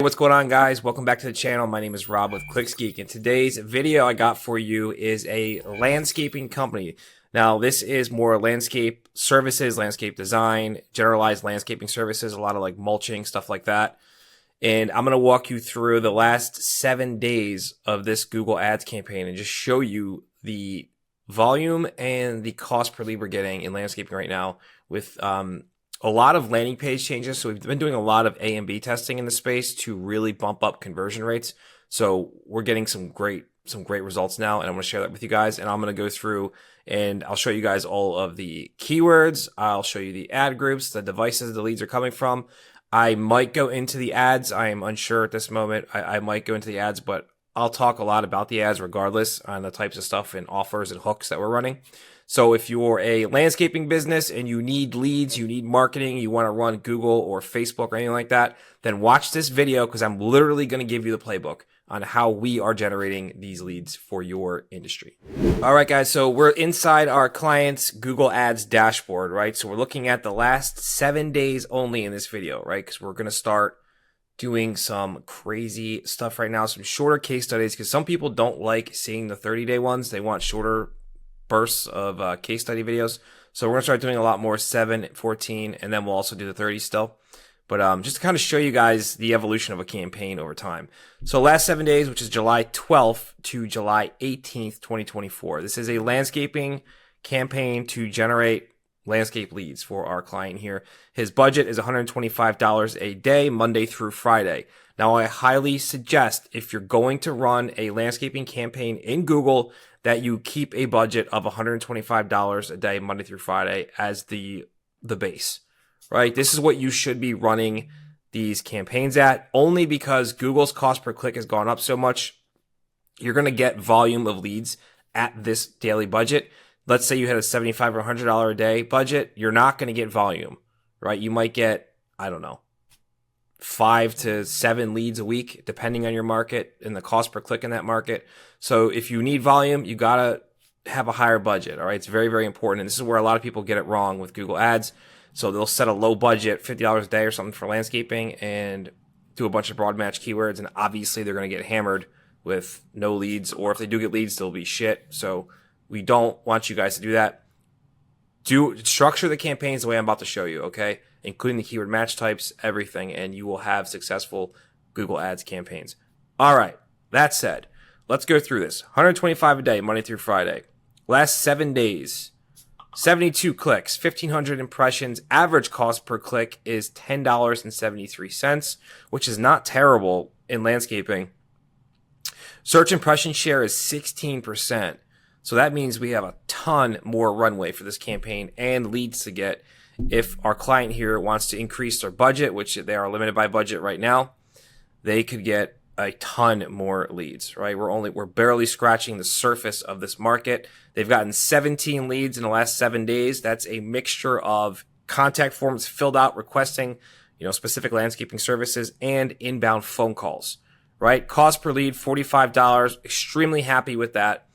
What's going on, guys? Welcome back to the channel. My name is Rob with ClicksGeek, and today's video I got for you is a landscaping company. Now, this is more landscape services, landscape design, generalized landscaping services, a lot of like mulching, stuff like that. And I'm going to walk you through the last 7 days of this Google Ads campaign and just show you the volume and the cost per lead we're getting in landscaping right now with a lot of landing page changes. So we've been doing a lot of A and B testing in the space to really bump up conversion rates. So we're getting some great results now, and I'm going to share that with you guys. And I'm going to go through and I'll show you guys all of the keywords. I'll show you the ad groups, the devices the leads are coming from. I might go into the ads. I am unsure at this moment. I might go into the ads, but I'll talk a lot about the ads regardless on the types of stuff and offers and hooks that we're running. So if you're a landscaping business and you need leads, you need marketing, you want to run Google or Facebook or anything like that, then watch this video because I'm literally going to give you the playbook on how we are generating these leads for your industry. All right, guys, so we're inside our client's Google Ads dashboard, right? So we're looking at the last 7 days only in this video, right? Because we're going to start doing some crazy stuff right now, some shorter case studies, because some people don't like seeing the 30-day ones. They want shorter bursts of case study videos. So we're going to start doing a lot more 7, 14, and then we'll also do the 30 still. But just to kind of show you guys the evolution of a campaign over time. So last 7 days, which is July 12th to July 18th, 2024. This is a landscaping campaign to generate landscape leads for our client here. His budget is $125 a day, Monday through Friday. Now, I highly suggest if you're going to run a landscaping campaign in Google that you keep a budget of $125 a day, Monday through Friday, as the base, right? This is what you should be running these campaigns at, only because Google's cost per click has gone up so much. You're going to get volume of leads at this daily budget. Let's say you had a $75 or $100 a day budget. You're not going to get volume, right? You might get, I don't know, 5 to 7 leads a week, depending on your market and the cost per click in that market. So if you need volume, you got to have a higher budget. All right. It's very, very important. And this is where a lot of people get it wrong with Google Ads. So they'll set a low budget, $50 a day or something for landscaping and do a bunch of broad match keywords. And obviously they're going to get hammered with no leads, or if they do get leads, they'll be shit. So we don't want you guys to do that. Structure the campaigns the way I'm about to show you, okay? Including the keyword match types, everything, and you will have successful Google Ads campaigns. All right, that said, let's go through this. $125 a day, Monday through Friday. Last 7 days, 72 clicks, 1,500 impressions. Average cost per click is $10.73, which is not terrible in landscaping. Search impression share is 16%. So that means we have a ton more runway for this campaign and leads to get. If our client here wants to increase their budget, which they are limited by budget right now, they could get a ton more leads, right? We're barely scratching the surface of this market. They've gotten 17 leads in the last 7 days. That's a mixture of contact forms filled out requesting, specific landscaping services and inbound phone calls, right? Cost per lead, $45. Extremely happy with that.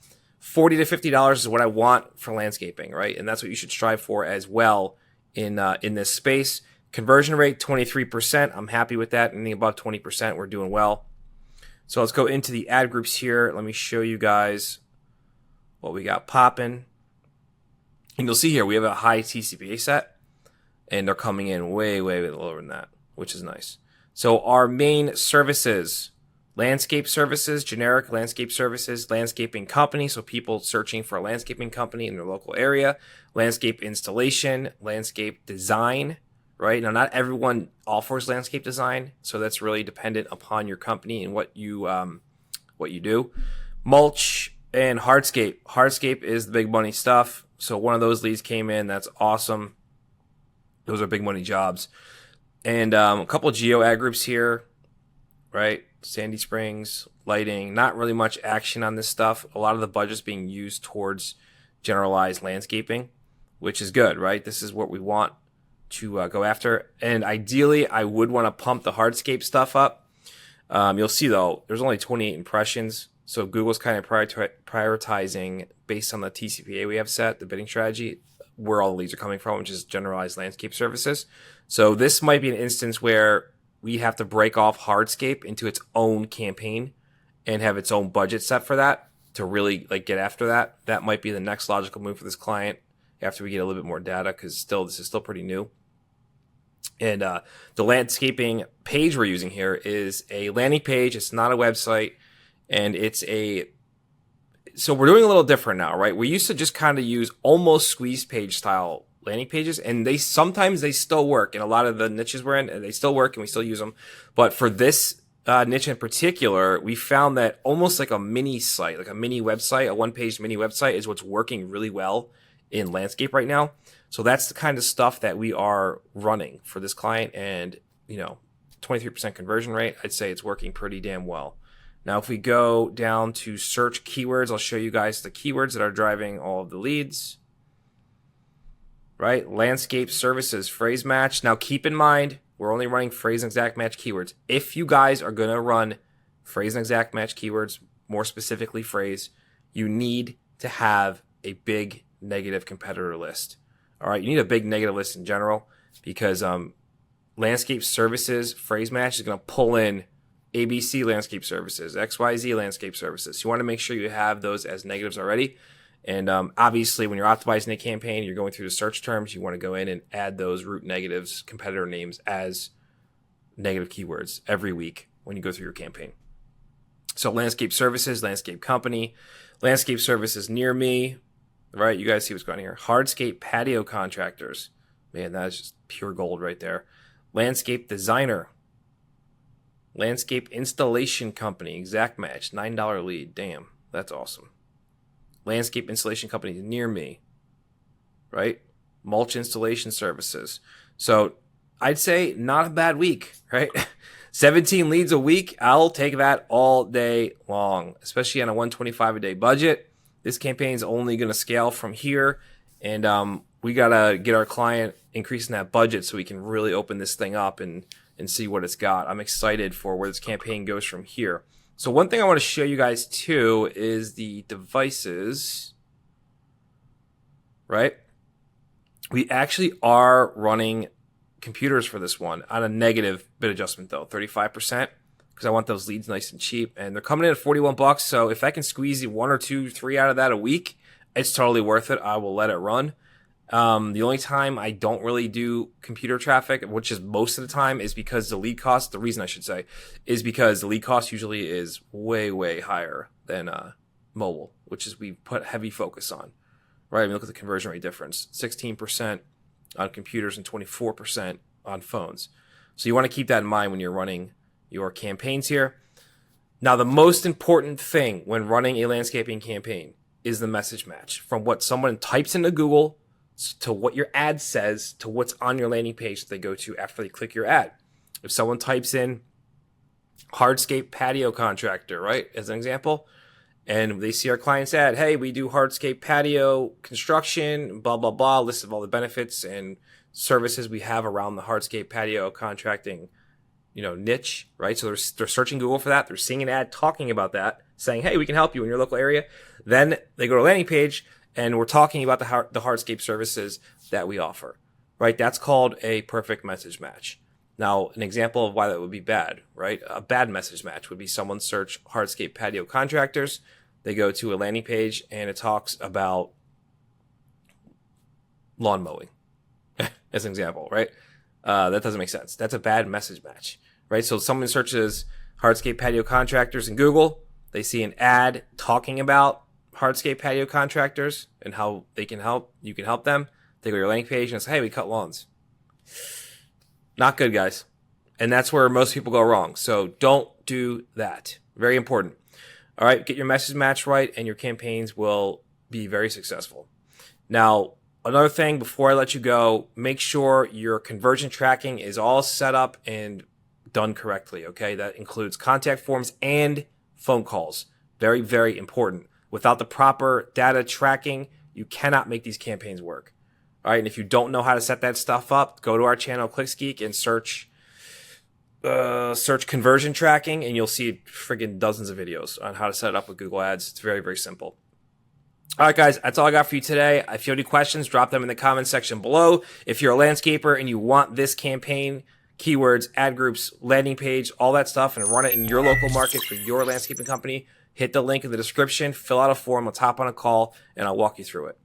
$40 to $50 is what I want for landscaping, right? And that's what you should strive for as well in this space. Conversion rate, 23%. I'm happy with that. Anything above 20%, we're doing well. So let's go into the ad groups here. Let me show you guys what we got popping. And you'll see here we have a high TCPA set, and they're coming in way, way, way lower than that, which is nice. So our main services: landscape services, generic landscape services, landscaping company, so people searching for a landscaping company in their local area, landscape installation, landscape design, right? Now, not everyone offers landscape design, so that's really dependent upon your company and what you do. Mulch and hardscape. Hardscape is the big money stuff. So one of those leads came in. That's awesome. Those are big money jobs. And a couple of geo ad groups here, right? Sandy Springs, lighting, not really much action on this stuff. A lot of the budget's being used towards generalized landscaping, which is good, right? This is what we want to go after. And ideally, I would want to pump the hardscape stuff up. You'll see, though, there's only 28 impressions. So Google's kind of prioritizing based on the TCPA we have set, the bidding strategy, where all the leads are coming from, which is generalized landscape services. So this might be an instance where we have to break off hardscape into its own campaign and have its own budget set for that to really like get after that. That might be the next logical move for this client after we get a little bit more data, because this is still pretty new. And the landscaping page we're using here is a landing page. It's not a website, and so we're doing a little different now, right? We used to just kind of use almost squeeze page style landing pages, and sometimes they still work in a lot of the niches we're in, and they still work and we still use them. But for this niche in particular, we found that almost like a mini site, like a mini website, a one-page mini website is what's working really well in landscape right now. So that's the kind of stuff that we are running for this client, and 23% conversion rate, I'd say it's working pretty damn well. Now, if we go down to search keywords, I'll show you guys the keywords that are driving all of the leads. Right? Landscape services, phrase match. Now, keep in mind, we're only running phrase and exact match keywords. If you guys are going to run phrase and exact match keywords, more specifically phrase, you need to have a big negative competitor list. All right, you need a big negative list in general, because landscape services phrase match is going to pull in ABC landscape services, XYZ landscape services. You want to make sure you have those as negatives already. And obviously, when you're optimizing a campaign, you're going through the search terms, you want to go in and add those root negatives, competitor names, as negative keywords every week when you go through your campaign. So landscape services, landscape company, landscape services near me, right? You guys see what's going on here. Hardscape patio contractors. Man, that's just pure gold right there. Landscape designer. Landscape installation company, exact match, $9 lead. Damn, that's awesome. Landscape installation company near me, right? Mulch installation services. So I'd say not a bad week, right? 17 leads a week. I'll take that all day long, especially on a $125 a day budget. This campaign is only going to scale from here, and we got to get our client increasing that budget so we can really open this thing up and see what it's got. I'm excited for where this campaign goes from here. So one thing I want to show you guys too is the devices, right? We actually are running computers for this one on a negative bid adjustment though, 35%, because I want those leads nice and cheap, and they're coming in at $41. So if I can squeeze you 1 or 2, 3 out of that a week, it's totally worth it. I will let it run. The only time I don't really do computer traffic, which is most of the time, is because the lead cost, the reason I should say, is because the lead cost usually is way, way higher than mobile, which is we put heavy focus on, right? I mean, look at the conversion rate difference, 16% on computers and 24% on phones. So you want to keep that in mind when you're running your campaigns here. Now, the most important thing when running a landscaping campaign is the message match from what someone types into Google to what your ad says to what's on your landing page that they go to after they click your ad. If someone types in hardscape patio contractor, right, as an example, and they see our client's ad, hey, we do hardscape patio construction, blah, blah, blah, list of all the benefits and services we have around the hardscape patio contracting, niche, right? So they're searching Google for that. They're seeing an ad talking about that, saying, hey, we can help you in your local area. Then they go to a landing page, and we're talking about the hardscape services that we offer, right? That's called a perfect message match. Now, an example of why that would be bad, right? A bad message match would be someone search hardscape patio contractors. They go to a landing page, and it talks about lawn mowing, as an example, right? That doesn't make sense. That's a bad message match, right? So someone searches hardscape patio contractors in Google. They see an ad talking about hardscape patio contractors and how they can help. You can help them. They go to your landing page and say, hey, we cut lawns. Not good, guys. And that's where most people go wrong. So don't do that. Very important. All right, get your message match right, and your campaigns will be very successful. Now, another thing before I let you go, make sure your conversion tracking is all set up and done correctly, okay? That includes contact forms and phone calls. Very, very important. Without the proper data tracking, you cannot make these campaigns work. All right, and if you don't know how to set that stuff up, go to our channel, ClicksGeek, and search conversion tracking, and you'll see friggin' dozens of videos on how to set it up with Google Ads. It's very, very simple. All right, guys, that's all I got for you today. If you have any questions, drop them in the comment section below. If you're a landscaper and you want this campaign keywords, ad groups, landing page, all that stuff, and run it in your local market for your landscaping company, hit the link in the description, fill out a form, let's hop on a call, and I'll walk you through it.